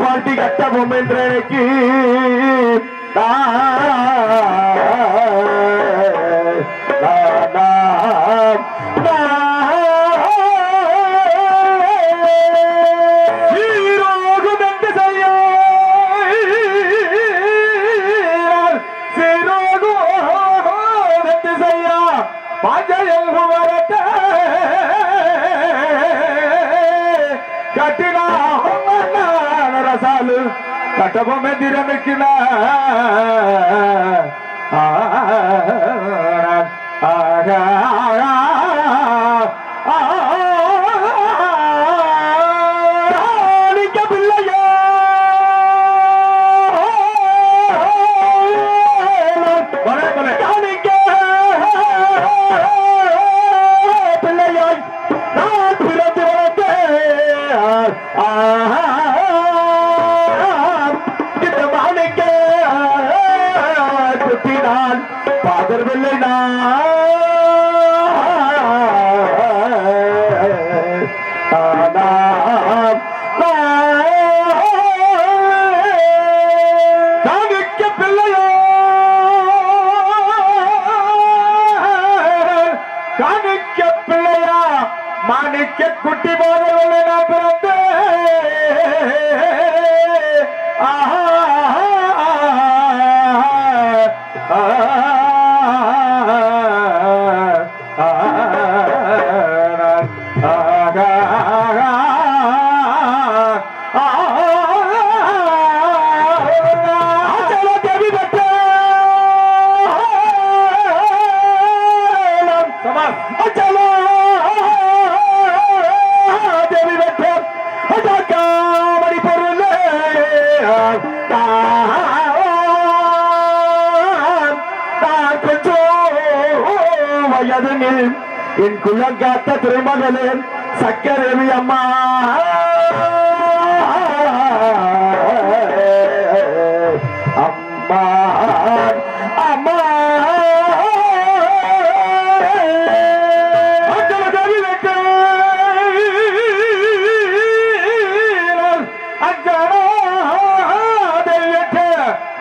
பாட்டி கட்டவும் என்றைக்கு கட்டபொம்மை திறமைக்கினா பிள்ளையோ பிள்ளையாய் நான் பிறந்து பாதர்வில்லை காணிக்க பிள்ளையோ காணிக்க பிள்ளையா மாணிக்க குட்டி போதவில்லை நான் பிறந்தேன் என் குலங்காத்த திருமகளே சக்கரவி அம்மா அம்மா அம்மா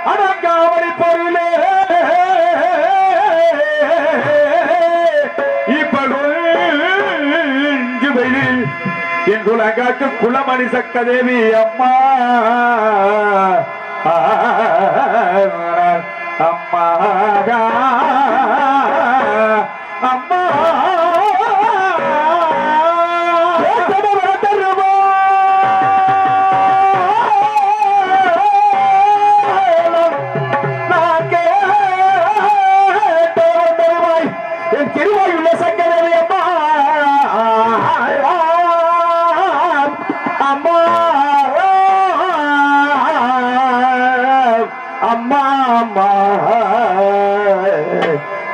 அடங்காமணி பொருளே என் குலங்காட்டு குலமணி சக்கதேவி அம்மா அம்மா அம்மா என் திருவாயுள்ள சக்கதேவி அம்மா அம்மா அம்மா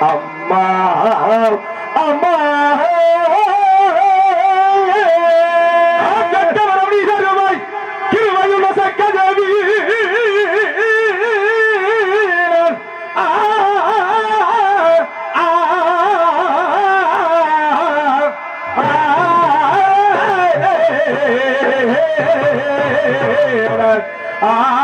அம்மா அம்மா ஆ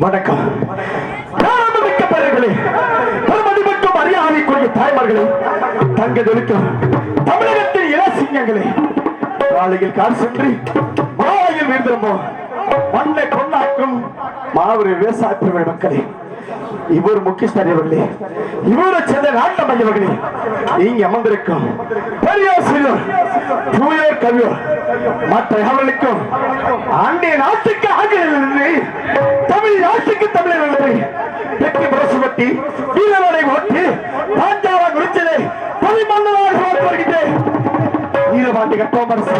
வணக்கம். மரியாதைக்குரிய தாய்மார்களே, தங்கதொழிக்கும் தமிழகத்தின் இளசிங்கங்களே, காலையில் கார் சென்று மாலையில் வீழ்ந்திருப்போம் மண்ணை கொண்டாக்கும் மாவீர விவசாய மக்களே, இவர் முக்கியஸ்தரவர்களே, இவரை சேர்ந்த நாட்ட மையவர்களே, இங்கு அமர்ந்திருக்கும் பெரியோர் சிறியோர் தூயோர் கவியோர் மற்ற அவர்களுக்கும் அன்றைய நாட்டுக்கு ஆங்கிலிருந்து தமிழ் நாட்டுக்கு தமிழர்கள் வெற்றி முரசுபட்டி வீரர்களை ஓட்டி பாஞ்சாலம் குறிச்சதை பதிமன்னராக வருகின்றேன். வீரபாண்டி கட்டோமரசு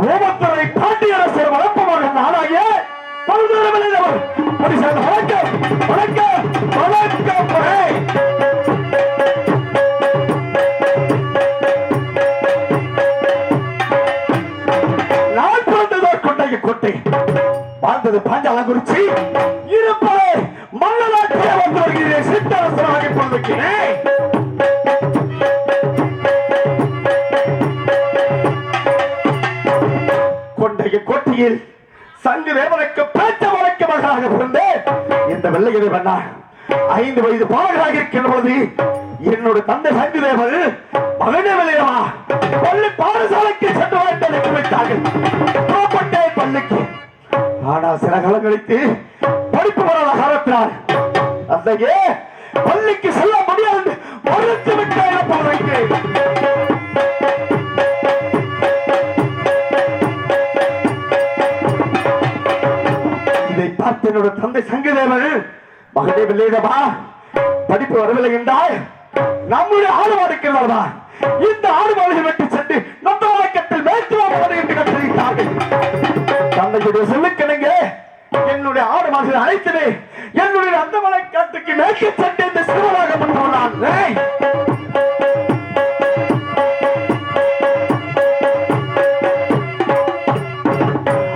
ஓமத்துறை பாண்டி அரசர் வளப்பமாக நாளாகிய பல்வேறு விளைந்தவர் வணக்கம் வணக்கம் வணக்கம். நான் பிறந்ததோ கொண்டைய கோட்டை, வாழ்ந்தது பாஞ்சாலம் குறிச்சி, இருப்பதை மன்னராட்சியை வந்து வருகிறேன். சித்தரசனாக கொண்டிருக்கிறேன். கொண்டைய கோட்டையில் சங்கு தேவனுக்கு பேச்ச வழக்க மகனாக பிறந்தேன். இந்த வெள்ளையரை மன்னா 5 வயது பாலகராக இருக்கின்ற பொழுது என்னோட தந்தை சங்கு தேவர் மகனே விளையவா பள்ளி பாடசாலைக்கு சென்று வைத்தார்கள். புறப்பட்டேன் பள்ளிக்கு. ஆனால் சில காலம் கழித்து படிப்பு வராத காலத்தினால் அன்றையே பள்ளிக்கு செல்ல முடியாது மறுத்து விட்டாய் போதைக்கு. இதை பார்த்து என்னோட தந்தை சங்கதேவன், மகனே வெள்ளையதவா, படிப்பு வரவில்லை என்றால் நம்முடைய ஆடு மாடுக்கிறவா இந்த ஆடு மாடுகளை வெட்டி சென்று நந்தவனக்கட்டில் மேற்குவார்கள் என்று கட்டளையிட்டார்கள். தந்தையுடைய சொல்லுக்கிணங்க என்னுடைய ஆடு மாடுகளை அழைத்தது என்னுடைய நந்தவனக்காட்டுக்கு மேற்கு சென்று இந்த சிறுவனாக பண்றான்.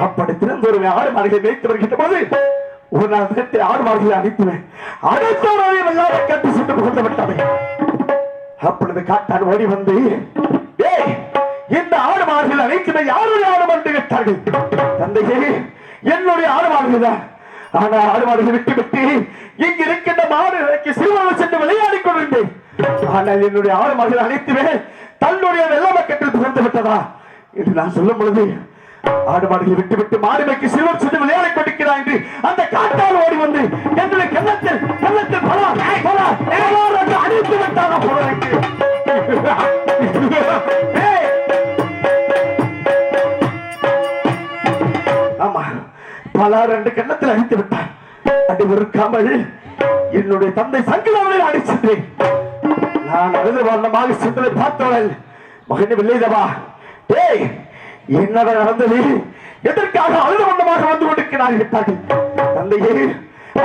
அப்படி திறந்த ஒரு ஆடு மாடுகளை மேய்த்து வருகின்ற போது ஒரு நாள் நேரத்தில் ஆடு மாடுகளை அழைத்துவேன். அடுத்தவரையும் எல்லாரும் கட்டி சென்று புகழ்ந்து விட்டானே. அப்பொழுது காட்டான் ஓடி வந்து, இந்த ஆடு மாடுகள் அனைத்துமே யாருடைய ஆடு மாடு விட்டார்கள்? தந்தையே, என்னுடைய ஆடு மாடுகள் தான். ஆனா ஆடு மாடுகளை விட்டு விட்டு இங்கு இருக்கின்ற மாடு சிறுவர்கள் சென்று விளையாடி கொண்டிருந்தேன். ஆனால் என்னுடைய ஆடு மாடுகள் அனைத்துமே தன்னுடைய வெள்ள பக்கத்தில் புகழ்ந்து விட்டதா என்று நான் சொல்லும் பொழுது, ஆடு மாடுகளை விட்டு விட்டு மாடு மேய்க்கு சிறுவர் சென்று விளையாடி கொண்டிருக்கிறார் என்று அந்த காட்டால் ஓடி வந்து என்னுடைய கள்ளத்தில் அடித்து விட்டாரா போறதுக்கு. ஆமா, பல ரெண்டு கண்ணத்தில் அடித்து விட்டார். அது வெறுக்காமல் என்னுடைய தந்தை சங்கடவனை அடிச்சேன். நான் அழுது வண்ணமாக சென்றதை பார்த்தவள், மகனே வெள்ளையதவா, டேய் என்னடா நடந்தது? எதற்காக அழுத வண்ணமாக வந்து கொண்டிருக்கிறார்கள் கேட்டார்கள். தந்தையே,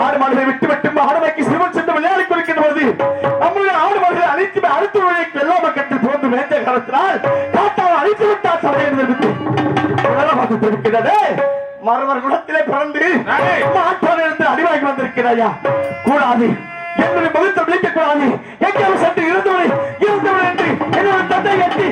ஆடு மாடுகளை விட்டு விட்டு ஆடு மேய்க்கு சிறுவன் சென்று விளையாடி கொண்டிருக்கின்ற போது நம்முடைய ஆடு மாடுகளை அழித்து அடுத்த வழிக்கு எல்லா மக்கத்தில் போன்று மேய்ந்த காலத்தினால் காட்டால் அழித்து விட்டார் சபையில் இருக்கிறது. மரவர் குலத்திலே பிறந்து மாற்றானிடத்தில் அடிவாகி வந்திருக்கிறாயா? கூடாது, என்னுடைய முகத்தை விழிக்க கூடாது. எங்கேயும் சென்று இருந்தவரை என்று என்னோட தந்தை கட்டி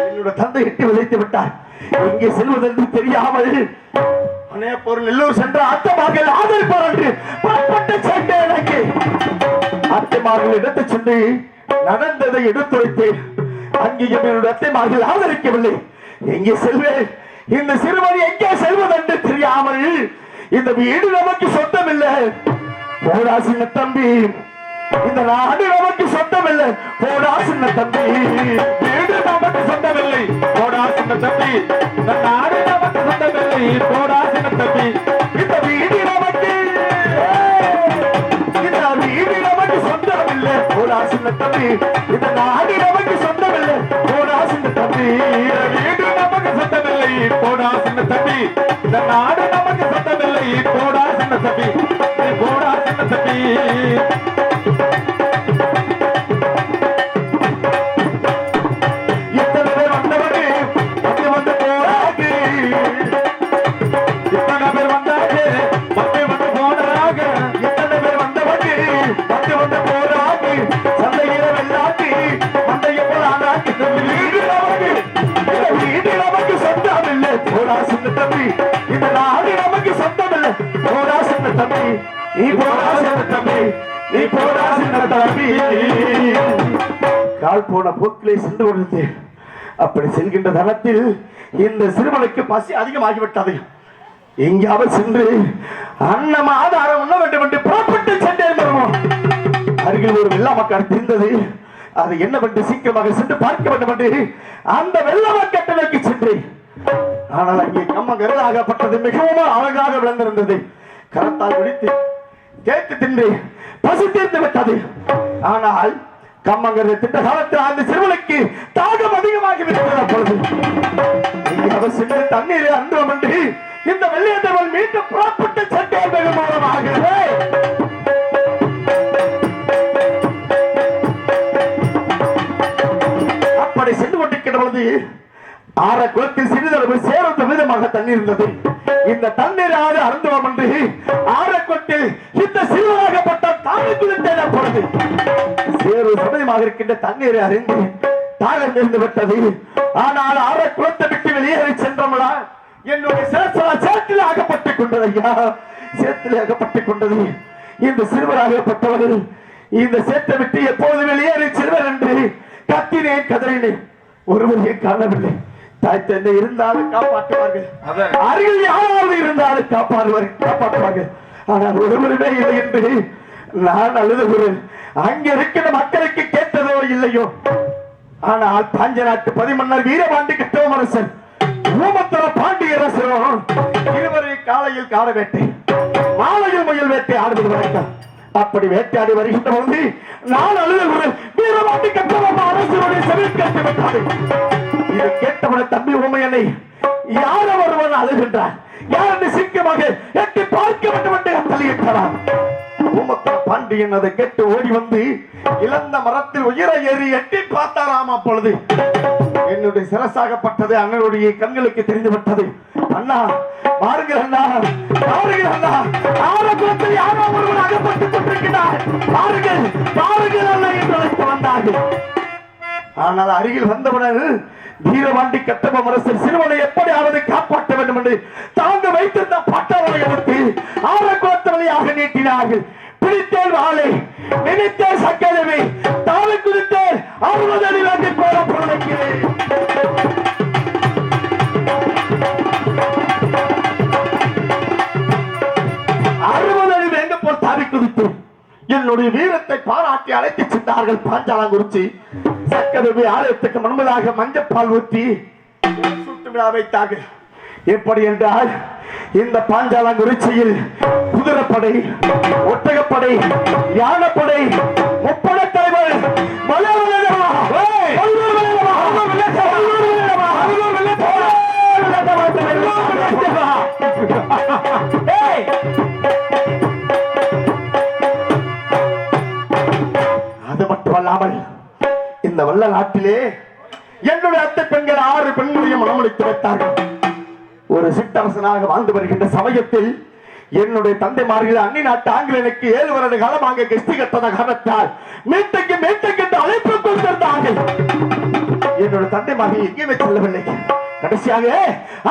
என்னோட தந்தை எட்டி விதைத்து விட்டார். எங்கே செல்வதென்று தெரியாமல் ஒரு நெல்லூர் சென்ற அத்தமாக ஆதரிப்பார் என்று புறப்பட்டு சென்றேன். எனக்கு அத்தைமார்கள் இடத்தை சென்று நடந்ததை எடுத்துரைத்தேன். அங்கேயும் என்னுடைய அத்தைமார்கள் ஆதரிக்கவில்லை. எங்கே செல்வேன்? இந்த சிறுவன் எங்கே செல்வதென்று தெரியாமல் இந்த வீடு நமக்கு சொந்தம் இல்லை. போடா சின்ன தம்பி, இந்த நாடு நமக்கு சொந்தம் இல்லை. போடா சின்ன தம்பி, வீடு நமக்கு சொந்தமில்லை. போடா சின்ன தம்பி, இந்த நாடு நமக்கு சொந்தமில்லை. போடா சின்ன தம்பி, இந்த வீடு நமக்கு சொந்தமில்லை. போடா சின்ன தம்பி, இந்த நாடு நமக்கு சொந்தமில்லை. போடா சின்ன தம்பி, வீடு நமக்கு சொந்தமில்லை. போடா சின்ன தம்பி, இந்த நாடு நமக்கு சொந்தமில்லை. போடா சின்ன தம்பி, போடா சின்ன தம்பி. கால் போன போக்கிலே சென்று கொண்டது. அப்படி செல்கின்ற தளத்தில் இந்த சிறுவனுக்கு பசி அதிகமாகிவிட்டது. எங்காவது சென்று அன்னம் ஆதாரம் உண்ண வேண்டும் என்று புறப்பட்டு சென்றேன். அருகில் ஒரு வெள்ளாமக்கார் தெரிந்தது. அது என்னவென்று சீக்கிரமாக சென்று பார்க்க வேண்டும் என்று அந்த வெள்ளாமக்கட்டளைக்கு சென்றேன். ஆனால் அங்கே கம்மங்கரலாகப்பட்டது மிகவும் அழகாக விளந்திருந்தது. கரத்தால் பிடித்து கேட்டு தின்று பசி தீர்ந்து விட்டது. ஆனால் கம்மங்கரை திட்ட காலத்தில் அந்த சிறுவனுக்கு தாகம் அதிகமாகி விட்டது. அப்பொழுது அவர் சென்று தண்ணீரை அன்றோம் என்று இந்த வெள்ளையதவன் மீண்டும் புறப்பட்டு சென்றேன். வெகு மூலமாகிறது. அப்படி சென்று கொண்டிருக்கின்ற பொழுது ஆற குளத்தில் சிறிதளவு சேரந்த விதமாக தண்ணீர் இருந்தது. இந்த தண்ணீர் ஆறு அருந்துவோம் என்று ஆரக்குளத்தில் இந்த சிறுவனாகப்பட்ட தாழ்வு குளித்தேன். அப்பொழுது சேரு சமயமாக இருக்கின்ற தண்ணீரை அறிந்து தாகம் இருந்து விட்டது. ஆனால் ஆரக்குளத்தை விட்டு வெளியேறி சென்றோம்னா என்னுடைய சேற்றில் ஆகப்பட்டுக் கொண்டது. ஐயா, சேற்றில் ஆகப்பட்டுக் கொண்டது. இந்த சிறுவராகப்பட்டவர்கள் இந்த சேற்றை விட்டு எப்போது வெளியேறி செல்வர் என்று கத்தினேன், கதறினேன். ஒருவரையே காணவில்லை. தாய் தந்தை இருந்தாலும் காப்பாற்றுவார்கள், அருகில் யாராவது இருந்தாலும் காப்பாற்றுவார்கள். ஆனால் ஒருவருமே இல்லை என்று நான் அழுதுகிறேன். அங்க இருக்கிற மக்களுக்கு கேட்டதோ இல்லையோ, ஆனால் பாஞ்ச நாட்டு பதிமன்னர் வீரபாண்டி கட்டபொம்மன் ஊமத்தர பாண்டியரசரும் இருவரை காலையில் காட வேட்டை, மாலையில் முயல் வேட்டை ஆடுவது வழக்கம். அப்படி வேட்டையாடி வருகின்ற பொழுது நான் அழுதுகிறேன். வீரபாண்டி கட்டபொம்மன் அரசருடைய செவில் கட்டிவிட்டாரு. இதை கேட்டவன தம்பி உண்மையனை யார் ஒருவன் அழுகின்றார், யார் சிக்கமாக எட்டி பார்க்க வேண்டும் என்று தள்ளிவிட்டார். ஊமத்தர பாண்டியன் அதை கேட்டு ஓடி வந்து இழந்த மரத்தில் உயர ஏறி எட்டி பார்த்தாராம். அப்பொழுது என்னுடைய சிரசாகப்பட்டது அண்ணனுடைய கண்களுக்கு தெரிந்துவிட்டது. அண்ணா பாருங்கள், அண்ணா பாருங்கள், அண்ணா ஆரம்பத்தில் யாரோ ஒருவர் அகப்பட்டுக் கொண்டிருக்கிறார், பாருங்கள் பாருங்கள் அண்ணா என்று அழைத்து வந்தார்கள். ஆனால் அருகில் வந்தவுடன் வீரபாண்டி கட்டபொம்மன் சிறுவனை எப்படியாவது காப்பாற்ற வேண்டும் என்று தாங்க வைத்திருந்த பட்டவரை எடுத்து ஆரக்குளத்தவளையாக நீட்டினார்கள். பிடித்தேன் வாளை, நினைத்தேன் சக்கரவை, தாவை குதித்தேன் 60 அடி வேண்டி போல புறவைக்கிறேன். 60 அடி வேங்க போல் தாவி குதித்து என்னுடைய வீரத்தை பாராட்டி அழைத்து சென்றார்கள். பாஞ்சாலங்குறிச்சி சக்கரவி ஆலயத்துக்கு முன்பதாக மஞ்சப்பால் ஊற்றி சுட்டு விழா வைத்தார்கள். எப்படி என்றால் இந்த பாஞ்சாலங்குறிச்சியில் குதிரைப்படை, ஒட்டகப்படை, யானைப்படை, முப்படை தலைவர் அது மட்டுமல்லாமல் இந்த வல்ல நாட்டிலே என்னுடைய அத்தை பெண்கள் 6 பெண்களையும் மனமளித்து வைத்தார்கள். ஒரு சிற்றரசனாக வாழ்ந்து வருகின்ற சமயத்தில் என்னுடைய தந்தைமார்கள் அன்னி நாட்டு ஆங்கிலேயனுக்கு 7 வருட காலமாக கெஸ்டி கட்டத காரணத்தால் மீட்டைக்கு என்று அழைப்பு கொடுத்திருந்தார்கள். என்னுடைய தந்தைமார்கள் எங்கேயுமே செல்லவில்லை. கடைசியாக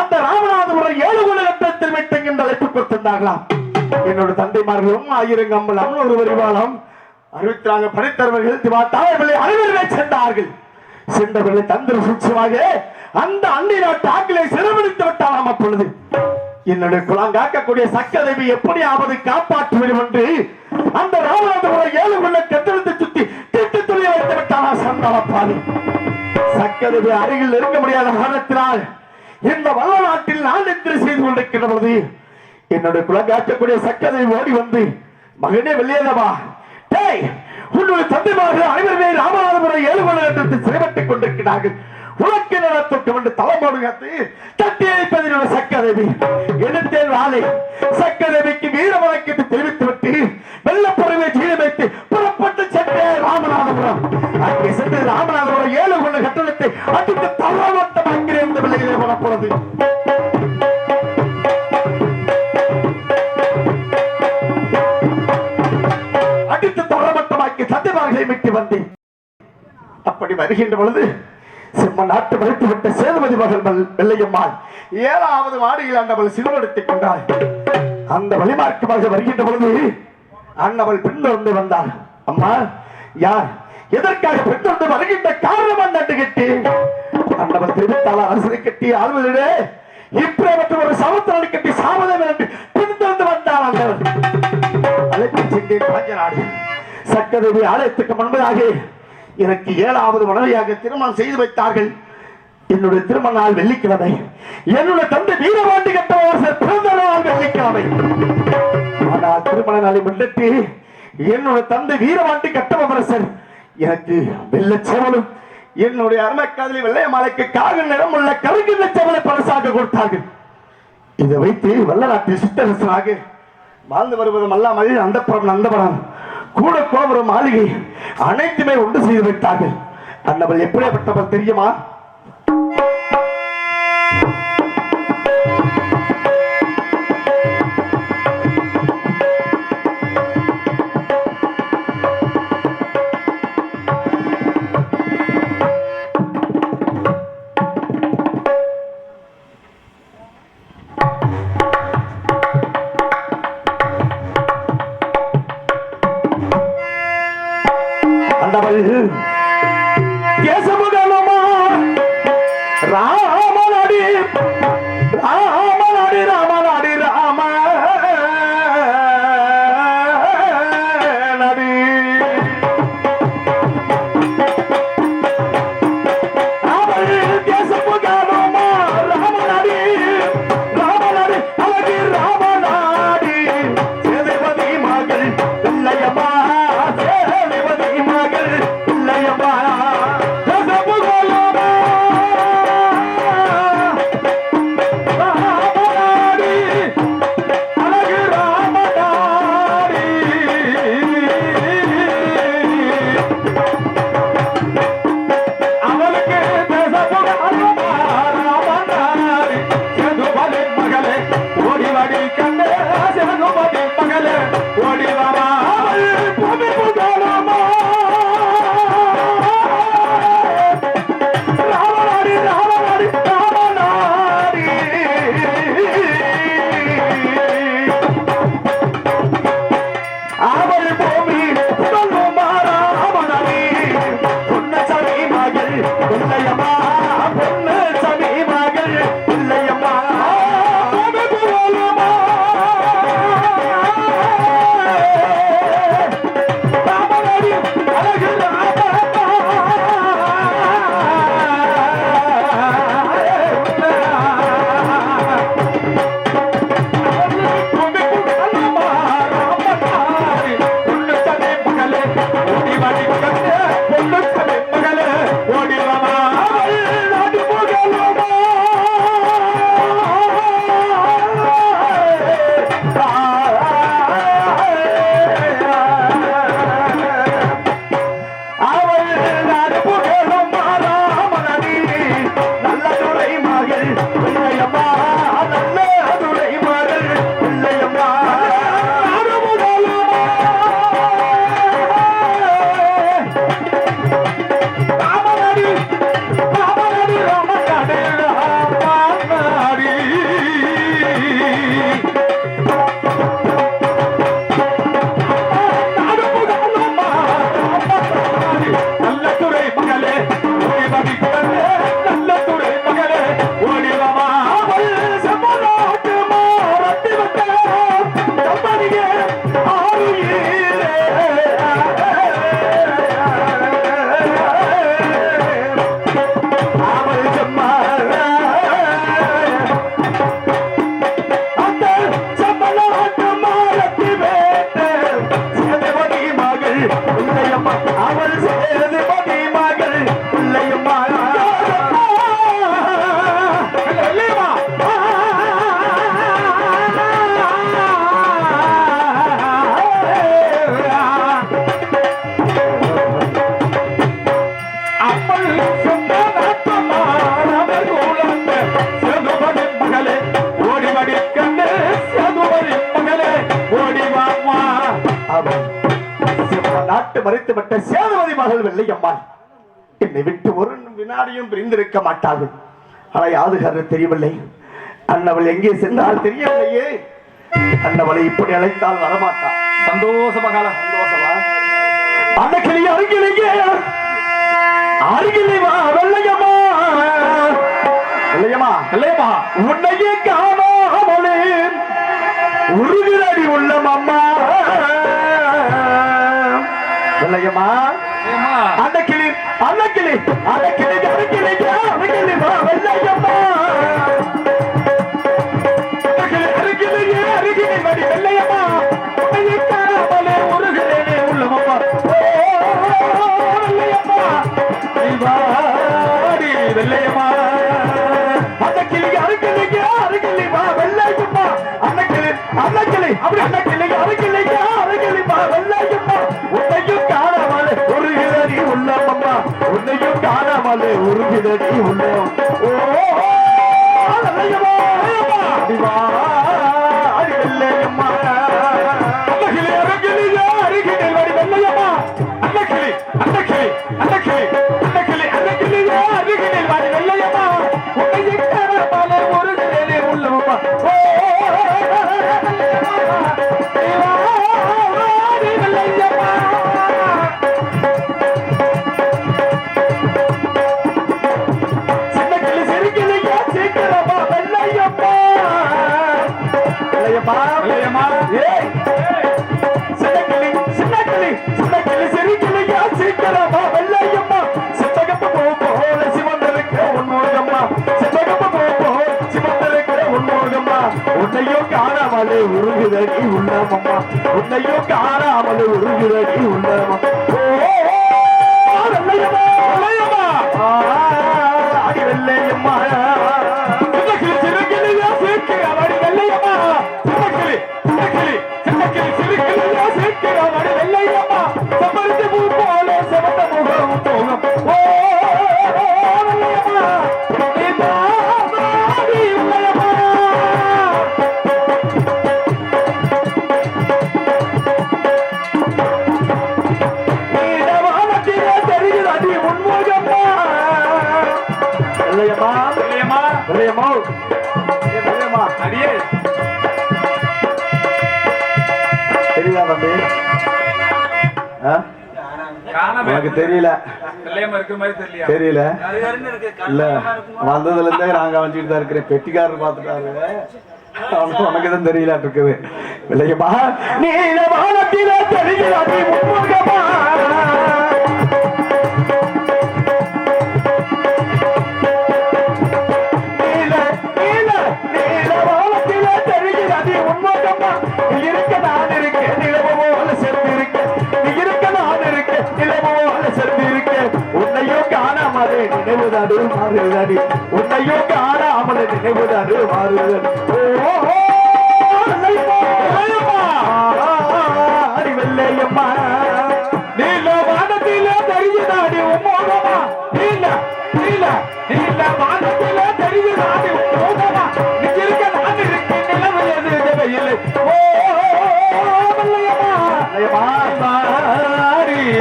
அந்த ராமநாதபுரம் 7 குலகட்டத்தில் மீட்டைக்கு என்று அழைப்பு கொடுத்திருந்தார்களாம். என்னுடைய தந்தைமார்களும் 1000 கம்பல் 600 வரிவாளம் 64 படைத்தலைவர்கள் திவாத்தாவர்களை அனைவருமே சென்றார்கள். சென்றவர்களை தந்திர சூட்சமாக அந்த அண்டை நாட்டு ஆங்கிலேய சிறைபிடித்து விட்டாராம். அப்பொழுது என்னுடைய குலம் காக்கக்கூடிய சக்கரதேவி எப்படியாவது காப்பாற்ற வேண்டும் என்று அந்த ராமநாதபுரம் 7 குள்ள கட்டடத்தை சுத்தி திட்டு துணி வைத்து விட்டாரா சந்தானப்பாதி. சக்கரதேவி அருகில் இருக்க முடியாத காரணத்தினால் இந்த வல்ல நாட்டில் நான் எத்திரை செய்து கொண்டிருக்கிற பொழுது என்னுடைய குலம் காக்கக்கூடிய சக்கரதேவி ஓடி வந்து, மகனே வெள்ளியதவா, உன்னுடைய தந்தைமார்கள் அனைவருமே ராமநாதபுரம் 7 குள்ள சிறைப்பட்டுக் கொண்டிருக்கிறார்கள். உலக்கு நடத்தும் என்று தலைமோடு தட்டி அழைப்பதில் சக்கரதேவி எடுத்தேன் வாளை. சக்கரதேவிக்கு வீர வழக்கத்தை தெரிவித்துவிட்டு வெள்ளப்புறவை செய்து வைத்து புறப்பட்டு சென்றேன் ராமநாதபுரம். அங்கே சென்று ராமநாதபுரம் 7 கொண்ட கட்டணத்தை அடித்து தரவட்டமாக்கிறேன் என்று விலையிலே புறப்படுது. அடித்து தரவட்டமாக்கி சத்தியமார்களை மீட்டு வந்தேன். அப்படி வருகின்ற பொழுது சிம்ம நாட்டு மறுத்து விட்ட சேதுபதி மகள் வெள்ளையம்மாள் 7வது மாடியில் அண்ணவள் சிலுவெடுத்துக் கொண்டாள். அந்த வழிமார்க்கமாக வருகின்ற பொழுது அண்ணவள் பின்தொடர்ந்து வந்தாள். அம்மா, யார் எதற்காக பின்தொடர்ந்து வருகின்ற காரணம் என்று கேட்டு அண்ணவள் தெரிவித்தாள். அரசனை கட்டி ஆழ்வதிலே இப்படி மற்றும் ஒரு சமுத்திரம் கட்டி சாமதம் என்று பின்தொடர்ந்து வந்தாள். அண்ணவள் அழைத்து சென்றேன் காஞ்சநாடு. சக்கரதேவி ஆலயத்துக்கு முன்பதாக எனக்கு 7வது மனைவியாக திருமணம் செய்து வைத்தார்கள். என்னுடைய திருமண நாள் வெள்ளிக்கிழமை. என்னுடைய தந்தை வீரபாண்டி கட்டபொம்மன் பிறந்த நாள் வெள்ளிக்கிழமை. ஆனால் திருமண நாளை முன்னிட்டு என்னுடைய தந்தை வீரபாண்டி கட்டபொம்மன் எனக்கு வெள்ளச்சேவலும் என்னுடைய அருமைக்காதலி வெள்ளையம்மாளுக்கு காகல் நிறம் உள்ள கருங்கின்ற சேவலை பரிசாக கொடுத்தார்கள். இதை வைத்து வல்ல நாட்டில் சித்தரசனாக வாழ்ந்து வருவதும் அல்லாமல் அந்தப்புறம் நந்தபுரம் கூட கோபுரம் மாளிகை அனைத்துமே ஒன்று செய்து வைத்தார்கள். அண்ணவள் எப்படிப்பட்டவள் தெரியுமா? மறைத்துவிட்ட சேதுபதி மகள் வெள்ளையம்மாள் என்னை விட்டு ஒரு வினாடியும் பிரிந்திருக்க மாட்டார்கள். ஆனா யாதுகாரர் தெரியவில்லை. அண்ணவள் எங்கே சென்றால் தெரியவில்லையே. அண்ணவளை இப்படி அழைத்தால் வரமாட்டான். சந்தோஷமாக சந்தோஷமா அன்னைக்கு அருகிலேயே அருகிலே வா வெள்ளையம்மா. வெள்ளையம்மா இல்லையம்மா, உன்னையே காணாமலே உருகிறடி உள்ளம் அம்மா. வெள்ளையம்மா அன்னைக்கிளி அன்னைக்கிளி அன்னைக்கிளி அன்னைக்கிளி அன்னைக்கிளி வா வெள்ளையம்மா. அருகிலேயே அருகிலே வடி வெள்ளையம்மா. உன்னையே காணாமலே உருகிறடி உள்ளம் அம்மா. வெள்ளையம்மா நீ வாடி வெள்ளையம்மா. அன்னைக்கிளி அருகிலேயே அருகிலே வா வெள்ளையம்மா. அன்னைக்கிளி அன்னைக்கிளி அப்படி அன்னைக்கிளி அருகிலேயே அருகிலே வா வெள்ளையம்மா. உன்னையும் காணாமலே உருகிறடி உள்ளம் அம்மா. உன்னையும் காணாமலே உருகிறடி உள்ளம். ஓ வெள்ளையம்மா அப்படி வா அடி வெள்ளையம்மா. அன்னைக்கிளி அருகிலேயே அருகிலே வடி வெள்ளையம்மா. அன்னைக்கிளி அன்னைக்கிளி அன்னைக்கிளி அன்னைக்கிளி அன்னைக்கிளியே அருகிலே வடி வெள்ளையம்மா. உன்னையும் காணாமலே உருகிறடி உள்ளம் அம்மா. ஓ உன்னையோ காணாமலே உருகுதடி உள்ளமம்மா. உன்னையோ காணாமலே உருகுதடி உள்ளமம்மா. அடி வெள்ளையம்மா. சிறுகிளியா சேர்க்கிறாடி வெள்ளையம்மா. சின்னக்கிளி சின்னக்கிளி சின்னக்கிளி சிறுகிளியா சேர்க்கிறாடி வெள்ளையம்மா. சமர்ந்து பூ போல செவந்த முகம் போகும். ஓ வெள்ளையம்மா நீ மாடி வெள்ளையம்மா. தெரியுதா தம்பி? உனக்கு தெரியல தெரியல இல்ல வந்ததுல இருந்தே நாங்க வச்சுட்டு தான் இருக்கிறேன். பெட்டிக்காரர் பார்த்துட்டாரு. உனக்கு தான் தெரியல இருக்குது. இல்லையம்மா நீல வானத்தில தெரிகிறாடி முன்முகமா. இருக்க நான் இருக்க நிலவோல சேர்ந்து இருக்க. நீ இருக்க நான் இருக்க நிலவோல சேர்ந்து இருக்க. உன்னையோ காணாமலே நினைவுதாடு மாறுதடி. உன்னையோ காணாமலே நினைவுதாடு மாறுதடி. அடி வெள்ளையம்மா நீல வானத்தில தெரியுதாடி உம்மோகமா. நீல நீல நீல வானத்தில தெரியுதாடி உம்மோகமா. நீ இருக்க நான் இருக்க நிலவையது தேவையில்லை.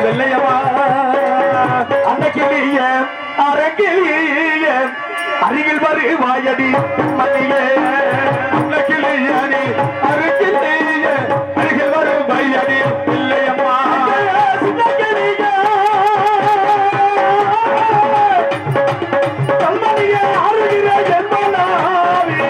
வெள்ளையம்மா அன்னைக்கிளிய அரங்கிலிய அருகில் வருவாயடி மல்லியே. அன்னைக்கிளிய அருகிலிய அருகில் வருவாயடி வெள்ளையம்மா. கல்மணிய அருகில என்பனாவே.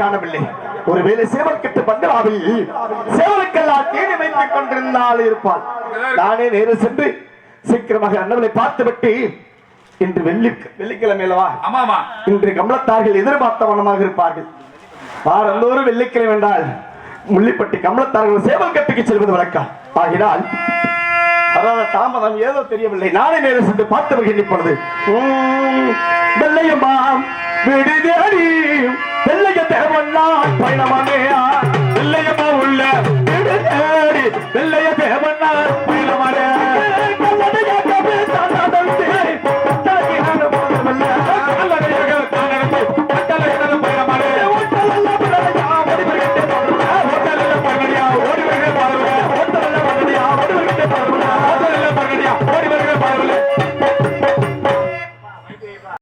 காணவில்லை. ஒருவேளை சேவல் கட்டு பங்களாவில் சேவலுக்கெல்லாம் தேடி வைத்துக் கொண்டிருந்தால் இருப்பாள். நானே நேரில் சென்று சீக்கிரமாக அண்ணவளை பார்த்துவிட்டு, இன்று வெள்ளிக்கிழமையிலவா, இன்று கமலத்தார்கள் எதிர்பார்த்த வண்ணமாக இருப்பார்கள். வாரந்தோறும் வெள்ளிக்கிழமை என்றால் முள்ளிப்பட்டி கமலத்தார்கள் சேவல் கட்டுக்கு செல்வது வழக்கம். ஆகினால் அதாவது தாமதம் ஏதோ தெரியவில்லை. நானே நேரம் சென்று பார்த்து வருகிறேன். இப்பொழுது வெள்ளையம்மா விடுதேடி வெள்ளைய தேவன்னா பயணமானே வெள்ளையம்மா உள்ள விடுதேடி வெள்ளைய